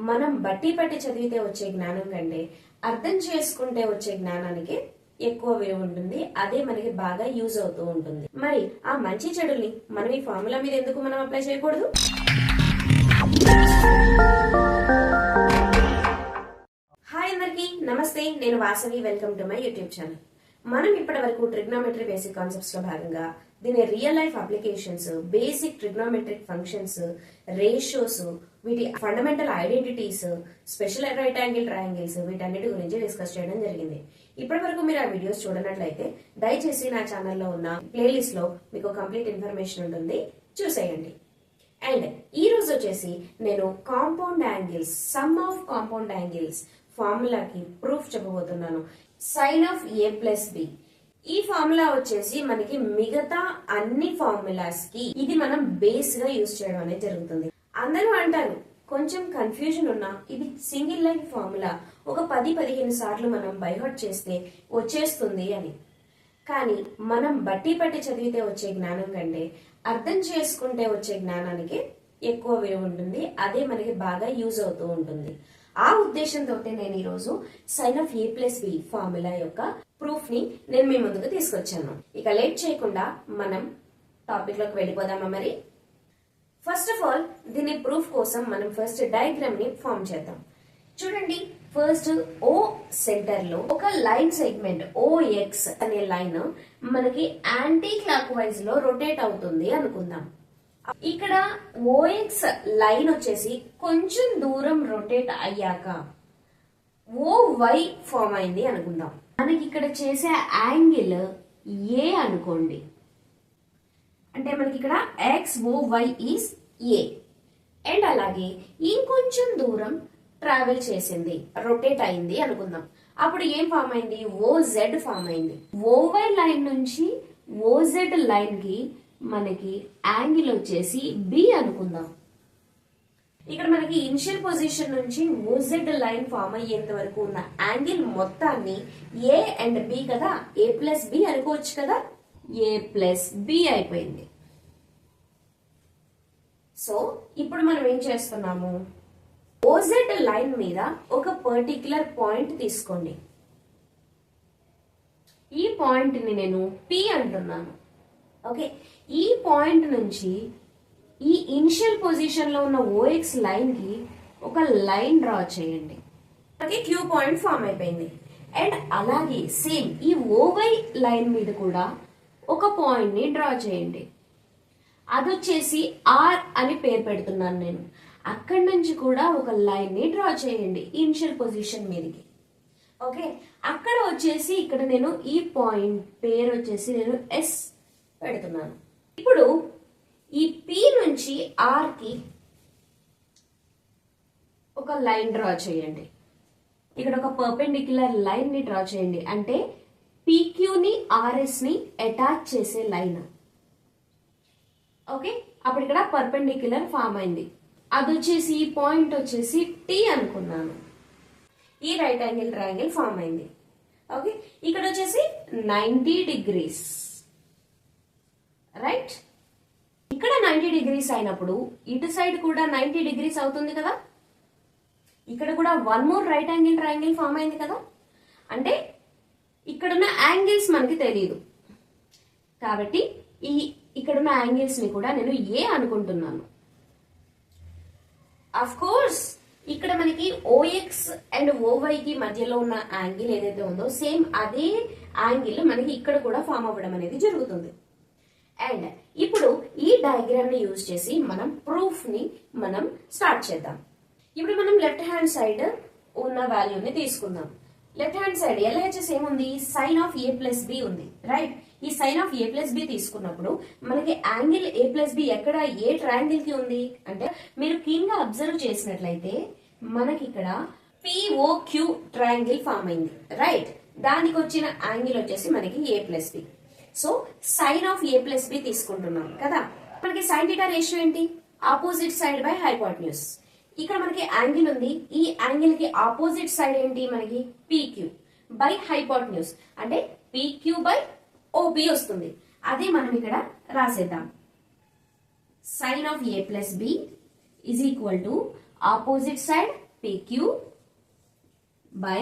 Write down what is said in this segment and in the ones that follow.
మనం బట్టి పట్టి చదివితే వచ్చే జ్ఞానం కంటే అర్థం చేసుకుంటే వచ్చే జ్ఞానానికి ఎక్కువ విలువ ఉంటుంది. అదే మనకి బాగా యూజ్ అవుతూ ఉంటుంది. మరి ఆ మంచి చెడుల్ని మనం ఈ ఫార్ములా మీద ఎందుకు మనం అప్లై చేయకూడదు? హాయ్ అందరికి నమస్తే, నేను Vasavi. Welcome to my YouTube channel. మనం ఇప్పటి వరకు ట్రిగ్నోమెట్రీ బేసిక్ కాన్సెప్ట్స్ లో భాగంగా దీని real life applications, basic trigonometric functions, ratios, వీటి fundamental identities, special right angle triangles, వీటన్నిటి గురించి డిస్కస్ చేయడం జరిగింది. ఇప్పటి వరకు మీరు ఆ వీడియోస్ చూడనట్లయితే దయచేసి నా ఛానల్లో ఉన్న ప్లేలిస్ట్ లో మీకు కంప్లీట్ ఇన్ఫర్మేషన్ ఉంటుంది, చూసేయండి. అండ్ ఈ రోజు వచ్చేసి నేను compound angles, sum of compound angles ఫార్ములాకి ప్రూఫ్ చెప్పబోతున్నాను. Sine of A plus B. ఈ ఫార్ములా వచ్చేసి మనకి మిగతా అన్ని ఫార్ములాస్ కి ఇది మనం బేస్ గా యూజ్ చేయడం అనేది జరుగుతుంది. అందరూ అంటారు కొంచెం కన్ఫ్యూజన్ ఉన్నా ఇది సింగిల్ లైన్ ఫార్ములా, ఒక 10-15 సార్లు మనం బైహార్ట్ చేస్తే వచ్చేస్తుంది అని. కానీ మనం బట్టి పట్టి చదివితే వచ్చే జ్ఞానం కంటే అర్థం చేసుకుంటే వచ్చే జ్ఞానానికి ఎక్కువ విలువ ఉంటుంది. అదే మనకి బాగా యూజ్ అవుతూ ఉంటుంది. ఆ ఉద్దేశంతో నేను ఈరోజు sine of A plus B formula యొక్క ప్రూఫ్ ని నేను మీ ముందుకు తీసుకొచ్చాను. ఇక లేట్ చేయకుండా మనం టాపిక్ లోకి వెళ్ళిపోదామా? మరి ఫస్ట్ ఆఫ్ ఆల్ దీని ప్రూఫ్ కోసం మనం ఫస్ట్ డయాగ్రామ్ ని ఫామ్ చేద్దాం. చూడండి, ఫస్ట్ ఓ సెంటర్ లో ఒక లైన్ సెగ్మెంట్ ఓఎక్స్ అనే లైన్ మనకి యాంటీ క్లాక్ వైజ్ లో రొటేట్ అవుతుంది అనుకుందాం. ఇక్కడ ఓఎక్స్ లైన్ వచ్చేసి కొంచెం దూరం రొటేట్ అయ్యాక ఓవై ఫామ్ అయింది అనుకుందాం. మనకి ఇక్కడ చేసే యాంగిల్ ఏ అనుకోండి. అంటే మనకి ఇక్కడ X OY is a. And అలాగే ఇంకొంచెం దూరం ట్రావెల్ చేసింది, రొటేట్ అయింది అనుకుందాం. అప్పుడు ఏం ఫామ్ అయింది? ఓజెడ్ ఫామ్ అయింది. ఓవై లైన్ నుంచి ఓజెడ్ లైన్ కి మనకి యాంగిల్ వచ్చేసి బి అనుకుందాం. ఇక్కడ మనకి ఇనిషియల్ పొజిషన్ నుంచి ఓజెడ్ లైన్ ఫామ్ అయ్యేంత వరకు ఉన్న యాంగిల్ మొత్తాన్ని ఏ అండ్ బి కదా, ఏ ప్లస్ బి అనుకోవచ్చు కదా. ఏ ప్లస్ బి అయిపోయింది. సో ఇప్పుడు మనం ఏం చేస్తున్నాము? ఓజెడ్ లైన్ మీద ఒక పర్టిక్యులర్ పాయింట్ తీసుకోండి. ఈ పాయింట్ ని నేను పి అంటున్నాను. ఓకే, ఈ పాయింట్ నుంచి ఈ ఇనిషియల్ పొజిషన్ లో ఉన్న ఓఎక్స్ లైన్ కి ఒక లైన్ డ్రా చేయండి. ఓకే, క్యూ పాయింట్ ఫామ్ అయిపోయింది. అండ్ అలాగే సేమ్ ఈ ఓవై లైన్ మీద కూడా ఒక పాయింట్ ని డ్రా చేయండి. అదొచ్చేసి ఆర్ అని పేరు పెడుతున్నాను నేను. అక్కడి నుంచి కూడా ఒక లైన్ ని డ్రా చేయండి ఇనిషియల్ పొజిషన్ మీదకి. ఓకే, అక్కడ వచ్చేసి ఇక్కడ నేను ఈ పాయింట్ పేరు వచ్చేసి నేను ఎస్ పెడుతున్నాను. ఇప్పుడు ఈ పి నుంచి ఆర్ కి ఒక లైన్ డ్రా చేయండి. ఇక్కడ ఒక పర్పెండిక్యులర్ లైన్ ని డ్రా చేయండి. అంటే పిక్యూ ని ఆర్ఎస్ ని అటాచ్ చేసే లైన్. ఓకే, అప్పుడు ఇక్కడ పర్పెండిక్యులర్ ఫామ్ అయింది. అది వచ్చేసి ఈ పాయింట్ వచ్చేసి టి అనుకున్నాను. ఈ రైట్ యాంగిల్ ట్రయాంగిల్ ఫామ్ అయింది. ఓకే, ఇక్కడ వచ్చేసి 90 డిగ్రీస్. రైట్, ఇక్కడ 90 డిగ్రీస్ అయినప్పుడు ఇటు సైడ్ కూడా 90 డిగ్రీస్ అవుతుంది కదా. ఇక్కడ కూడా one more right angle triangle form అయింది కదా. అంటే ఇక్కడున్న యాంగిల్స్ మనకి తెలియదు కాబట్టి ఇక్కడున్న యాంగిల్స్ ని కూడా నేను ఏ అనుకుంటున్నాను. అఫ్ కోర్స్ ఇక్కడ మనకి ఓఎక్స్ అండ్ ఓవై కి మధ్యలో ఉన్న యాంగిల్ ఏదైతే ఉందో సేమ్ అదే యాంగిల్ మనకి ఇక్కడ కూడా ఫామ్ అవ్వడం అనేది జరుగుతుంది. అండ్ ఇప్పుడు ఈ డయాగ్రామ్ ని యూజ్ చేసి మనం ప్రూఫ్ ని మనం స్టార్ట్ చేద్దాం. ఇప్పుడు మనం లెఫ్ట్ హ్యాండ్ సైడ్ ఉన్న వాల్యూని తీసుకుందాం. లెఫ్ట్ హ్యాండ్ సైడ్ LHS ఏముంది? Sine of A plus B ఉంది. రైట్, ఈ sine of A plus B తీసుకున్నప్పుడు మనకి యాంగిల్ ఏ ప్లస్ బి ఎక్కడ ఏ ట్రయాంగిల్ కి ఉంది అంటే మీరు క్లీన్ గా అబ్జర్వ్ చేసినట్లయితే మనకి ఇక్కడ పిఓక్యూ ట్రయాంగిల్ ఫామ్ అయింది. రైట్, దానికి వచ్చిన యాంగిల్ వచ్చేసి మనకి A plus B. So sine of A plus B తీసుకుంటున్నాం కదా. మనకి సైన్ థీటా రేషియో ఏంటి? Opposite side by hypotenuse. ఇక్కడ మనకి యాంగిల్ ఉంది, ఈ యాంగిల్ కి ఆపోజిట్ సైడ్ ఏంటి? మనకి PQ బై హైపోటెన్యూస్. అంటే PQ బై OP వస్తుంది. అదే మనం ఇక్కడ రాసేద్దాం. Sine of A plus B is equal to opposite side PQ by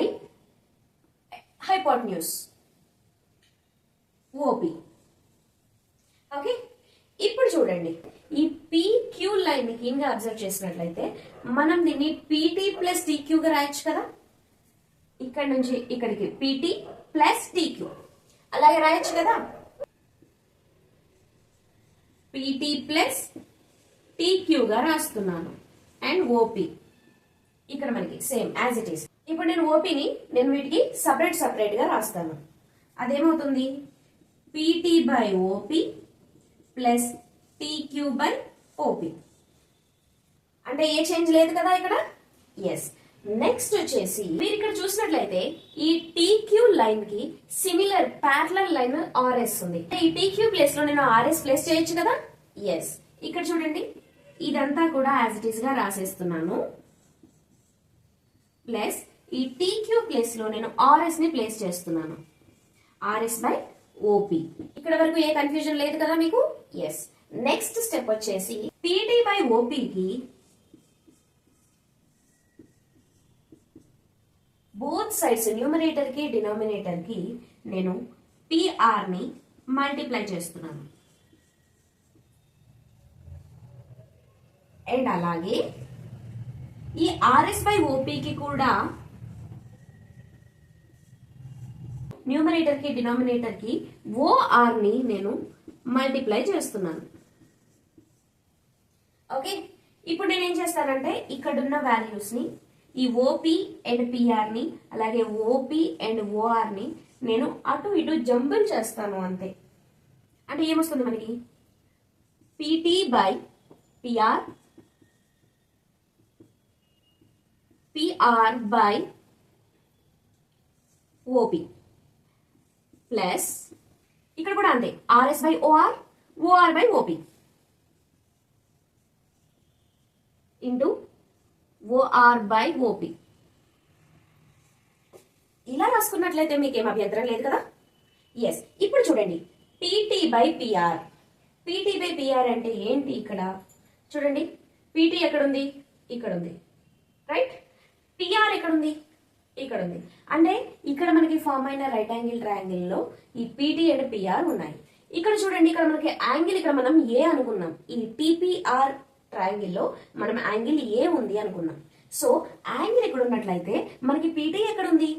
hypotenuse OP. Okay, ఇప్పుడు చూడండి ఈ PQ లైన్ ని కీన్ గా అబ్జర్వ్ చేసినట్లయితే మనం దీన్ని PT ప్లస్ TQ గా రాయొచ్చు కదా. ఇక్కడ నుంచి ఇక్కడికి PT ప్లస్ TQ అలాగే రాయొచ్చు కదా. PT ప్లస్ TQ గా రాస్తున్నాను అండ్ OP ఇక్కడ మనకి సేమ్ యాజ్ ఇట్ ఈస్. ఇప్పుడు నేను OP ని నేను వీటికి సపరేట్ గా రాస్తాను. అదేమవుతుంది PT by OP plus TQ by OP. అంటే ఏ చేంజ్ లేదు కదా ఇక్కడ. ఎస్. నెక్స్ట్ వచ్చేసి మీరు ఇక్కడ చూసినట్లయితే ఈ TQ లైన్ కి సిమిలర్ ప్యారలల్ లైన్ RS ఉంది. ఈ TQ ప్లేస్ లో నేను RS ప్లేస్ చేయొచ్చు కదా. ఎస్. ఇక్కడ చూడండి ఇదంతా కూడా యాజ్ ఇట్ ఈస్ గా రాసేస్తున్నాను. ప్లస్ ఈ TQ ప్లేస్ లో నేను RS ని ప్లేస్ చేస్తున్నాను. RS by OP. ఇక్కడ వరకు ఏ కన్ఫ్యూజన్ లేదు కదా మీకు. ఎస్. నెక్స్ట్ స్టెప్ వచ్చేసి PT బై OP కి బోత్ సైడ్స్ న్యూమరేటర్ కి డినామినేటర్ కి నేను PR ని మల్టిప్లై చేస్తున్నాను. అండ్ అలాగే ఈ RS బై OP కి కూడా న్యూమరేటర్ కి డినామినేటర్ కి OR ని నేను మల్టిప్లై చేస్తున్నాను. ఓకే, ఇప్పుడు నేను ఏం చేస్తానంటే ఇక్కడున్న వాల్యూస్ ని ఈ OP అండ్ PR ని అలాగే OP అండ్ OR ని నేను అటు ఇటు జంబుల్ చేస్తాను అంతే. అంటే ఏమొస్తుంది మనకి PT by PR PR by OP plus ఇక్కడ కూడా అంతే RS by OR OR by OP into OR by OP. ఇలా రాసుకున్నట్లయితే మీకు ఏం అభ్యంతరం లేదు కదా. ఎస్. ఇప్పుడు చూడండి PT by PR. PT by PR అంటే ఏంటి ఇక్కడ చూడండి. PT ఎక్కడుంది, ఇక్కడ ఉంది. రైట్. PR ఎక్కడుంది, ఇక్కడ ఉంది. అంటే ఇక్కడ మనకి ఫామ్ అయిన రైట్ యాంగిల్ ట్రయాంగిల్ లో ఈ PT అండ్ PR ఉన్నాయి. ఇక్కడ చూడండి ఇక్కడ మనకి యాంగిల్ ఇక్కడ మనం A అనుకున్నాం. ఈ TPR ట్రయాంగిల్ లో మనం యాంగిల్ A ఉంది అనుకున్నాం. సో యాంగిల్ ఇక్కడ ఉన్నట్లయితే మనకి PT ఎక్కడ ఉంది,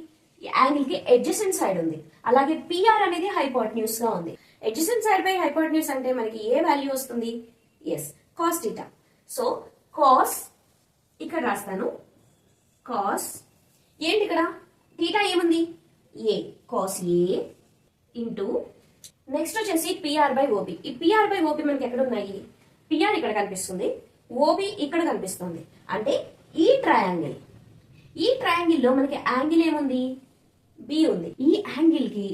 యాంగిల్ కి ఎడ్జసెంట్ సైడ్ ఉంది. అలాగే PR అనేది హైపోటెన్యూస్ గా ఉంది. ఎడ్జసెంట్ సైడ్ బై హైపోటెన్యూస్ అంటే మనకి ఏ వాల్యూ వస్తుంది. Yes, cos theta. So cos ఇక్కడ రాస్తాను. కాస్ ఏంటి ఇక్కడ థీటా ఏముంది A, cos A into next వచ్చేసి PR బై OP. ఈ PR బై OP మనకి ఎక్కడ ఉన్నాయి, PR ఇక్కడ కనిపిస్తుంది, OP ఇక్కడ కనిపిస్తుంది. అంటే ఈ ట్రయాంగిల్ లో మనకి యాంగిల్ ఏముంది, B ఉంది. ఈ యాంగిల్ కి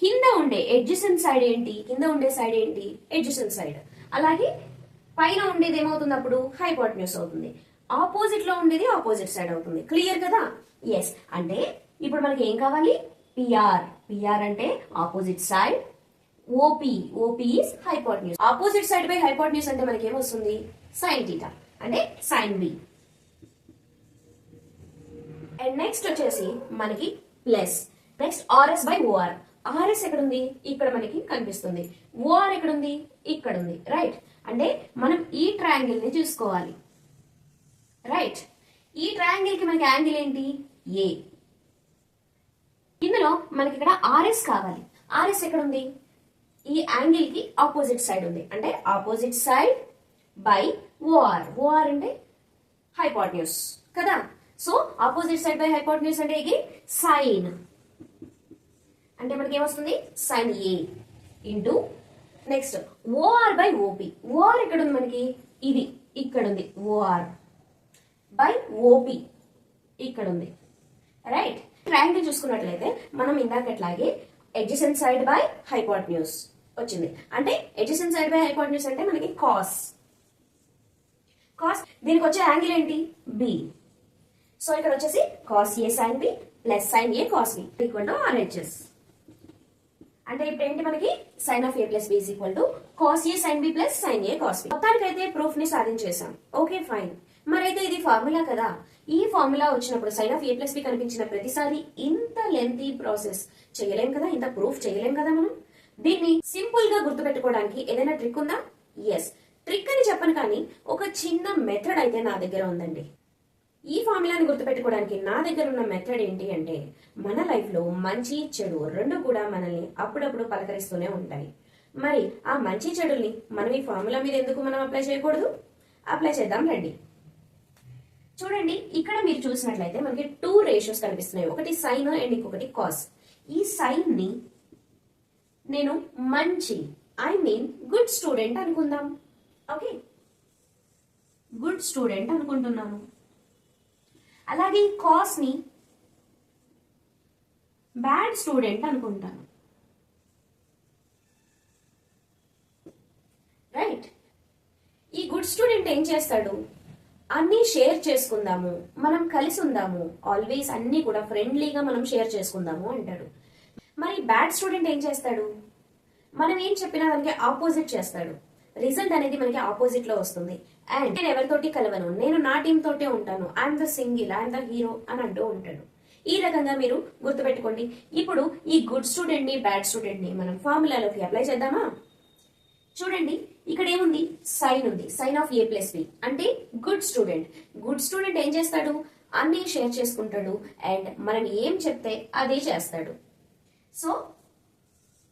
కింద ఉండే ఎడ్జసెంట్ సైడ్ ఏంటి, కింద ఉండే సైడ్ ఏంటి, ఎడ్జసెంట్ సైడ్. అలాగే పైన ఉండేది ఏమవుతుంది అప్పుడు హైపోటెన్యూస్ అవుతుంది. ఆపోజిట్ లో ఉండేది ఆపోజిట్ సైడ్ అవుతుంది. క్లియర్ కదా. ఎస్. అంటే ఇప్పుడు మనకి ఏం కావాలి, PR అంటే opposite side, OP is hypotenuse. Opposite side by hypotenuse అంటే మనకి ఏమొస్తుంది సైన్ థీటా అంటే సైన్ B. అండ్ నెక్స్ట్ వచ్చేసి మనకి plus next RS by OR. RS ఎక్కడ ఉంది, ఇక్కడ మనకి కనిపిస్తుంది. OR ఎక్కడ ఉంది, ఇక్కడ ఉంది. రైట్. అంటే మనం ఈ ట్రయాంగిల్ ని చూసుకోవాలి. రైట్. ఈ ట్రయాంగిల్ కి మనకి యాంగిల్ ఏంటి A. ఇందులో మనకి ఇక్కడ RS కావాలి. RS ఎక్కడ ఉంది, ఈ యాంగిల్ కి ఆపోజిట్ సైడ్ ఉంది. అంటే ఆపోజిట్ సైడ్ బై OR అంటే హైపోటెన్యూస్ కదా. So opposite side by hypotenuse అంటే సైన్. అంటే మనకి ఏమొస్తుంది sine A into next OR by OP. OR ఎక్కడ ఉంది మనకి, ఇది ఇక్కడ ఉంది. OR బై OP ఇక్కడ ఉంది. రైట్. ట్రయాంగిల్ చూసుకున్నట్లయితే మనం ఇందాకట్లాగే ఎడ్జసెంట్ సైడ్ బై హైపోటెన్యూస్ వచ్చింది. అంటే ఎడ్జసెంట్ సైడ్ బై హైపోటెన్యూస్ అంటే మనకి కాస్. దీనికి వచ్చే యాంగిల్ ఏంటి B. సో ఇక్కడ వచ్చేసి cos A sine B plus sine A cos B equal to RHS. అంటే ఇప్పుడు ఏంటి మనకి sine of A plus B equal to cos A sine B plus sine A cos B. మొత్తానికైతే proof ని సాధించేసాం. Okay fine. మరైతే ఇది formula కదా, ఈ ఫార్ములా వచ్చినప్పుడు sine of a plus B కనిపించిన ప్రతిసారి ఇంత లెంతీ ప్రాసెస్ చేయలేం కదా, ఇంత ప్రూఫ్ చేయలేం కదా మనం. దీన్ని సింపుల్ గా గుర్తుపెట్టుకోవడానికి ఏదైనా ట్రిక్ ఉందా? ఎస్, ట్రిక్ అని చెప్పను కానీ ఒక చిన్న మెథడ్ అయితే నా దగ్గర ఉందండి. ఈ ఫార్ములాని గుర్తుపెట్టుకోవడానికి నా దగ్గర ఉన్న మెథడ్ ఏంటి అంటే, మన లైఫ్ లో మంచి చెడు రెండు కూడా మనల్ని అప్పుడప్పుడు పలకరిస్తూనే ఉంటాయి. మరి ఆ మంచి చెడుల్ని మనం ఈ ఫార్ములా మీద ఎందుకు మనం అప్లై చేయకూడదు? అప్లై చేద్దాం రండి. చూడండి, ఇక్కడ మీరు చూసినట్లయితే మనకి 2 రేషియోస్ కనిపిస్తున్నాయి, ఒకటి సైన్ అండ్ ఇంకొకటి కాస్. ఈ సైన్ ని నేను మంచి, ఐ మీన్ గుడ్ స్టూడెంట్ అనుకుందాం. ఓకే, గుడ్ స్టూడెంట్ అనుకుంటున్నాను. అలాగే ఈ కాస్ ని బ్యాడ్ స్టూడెంట్ అనుకుంటాను. రైట్, ఈ గుడ్ స్టూడెంట్ ఏం చేస్తాడు? అన్ని షేర్ చేసుకుందాము, మనం కలిసి ఉందాము, ఆల్వేస్ అన్ని కూడా ఫ్రెండ్లీగా మనం షేర్ చేసుకుందాము అంటాడు. మరి బ్యాడ్ స్టూడెంట్ ఏం చేస్తాడు? మనం ఏం చెప్పినా దానికి ఆపోజిట్ చేస్తాడు. రిజల్ట్ అనేది మనకి ఆపోజిట్ లో వస్తుంది. అండ్ నేను ఎవరితోటి కలవను, నేను నా టీమ్ తోటే ఉంటాను, I'm the single, I'm the hero అని అంటూ ఉంటాడు. ఈ రకంగా మీరు గుర్తుపెట్టుకోండి. ఇప్పుడు ఈ గుడ్ స్టూడెంట్ ని బ్యాడ్ స్టూడెంట్ ని మనం ఫార్ములాలోకి అప్లై చేద్దామా? చూడండి, ఇక్కడ ఏముంది? సైన్ ఉంది, sine of a plus B అంటే గుడ్ స్టూడెంట్. గుడ్ స్టూడెంట్ ఏం చేస్తాడు? అన్ని షేర్ చేసుకుంటాడు అండ్ మనం ఏం చెప్తే అదే చేస్తాడు. సో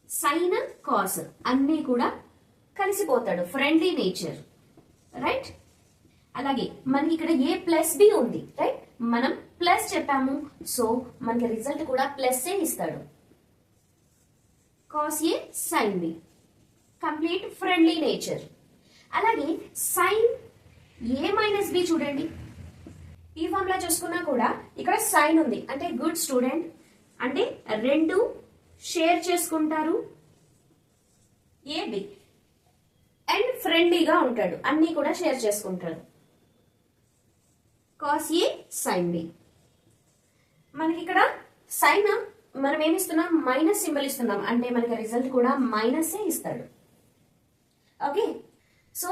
సైన్ కాస్ అన్ని కూడా కలిసిపోతాడు, ఫ్రెండ్లీ నేచర్. రైట్, అలాగే మనకి ఇక్కడ a ప్లస్ బి ఉంది. రైట్, మనం ప్లస్ చెప్పాము, సో మనకి రిజల్ట్ కూడా ప్లస్ ఏ ఇస్తాడు. Cos A sine B, complete friendly nature. అలాగే సైన్ a మైనస్ బి చూడండి, ఈ ఫార్ములా చూసుకున్నా కూడా ఇక్కడ సైన్ ఉంది అంటే గుడ్ స్టూడెంట్, అంటే రెండు షేర్ చేసుకుంటారు ఏ బి అండ్ ఫ్రెండ్లీగా ఉంటాడు, అన్ని కూడా షేర్ చేసుకుంటాడు. Cos A sine B. మనకి ఇక్కడ సైన్ మనం ఏమిస్తున్నాం? మైనస్ సింబల్ ఇస్తున్నాం, అంటే మనకి రిజల్ట్ కూడా మైనస్ ఏ ఇస్తాడు. ఓకే, సో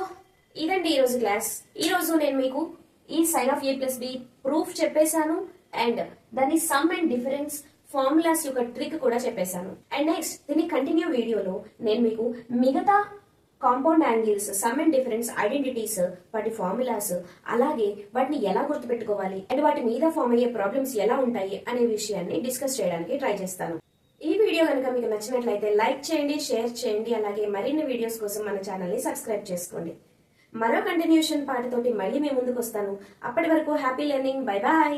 ఇదండి ఈరోజు క్లాస్. ఈరోజు నేను మీకు ఈ sine of a plus B proof చెప్పేశాను అండ్ దాని సమ్ అండ్ డిఫరెన్స్ ఫార్ములాస్ యొక్క ట్రిక్ కూడా చెప్పేశాను. అండ్ నెక్స్ట్ దీని కంటిన్యూ వీడియోలో నేను మీకు మిగతా compound angles, some and difference, identities, వాటి ఫార్ములాస్, అలాగే వాటిని ఎలా గుర్తుపెట్టుకోవాలి అండ్ వాటి మీద ఫామ్ అయ్యే ప్రాబ్లమ్స్ ఎలా ఉంటాయి అనే విషయాన్ని డిస్కస్ చేయడానికి ట్రై చేస్తాను. ఈ వీడియో కనుక మీకు నచ్చినట్లయితే లైక్ చేయండి, షేర్ చేయండి, అలాగే మరిన్ని వీడియోస్ కోసం మన ఛానల్ ని సబ్స్క్రైబ్ చేసుకోండి. మరో కంటిన్యూషన్ పార్ట్ తోటి మళ్ళీ మేము ముందుకు వస్తాను. అప్పటి వరకు హ్యాపీ లెర్నింగ్. Bye bye.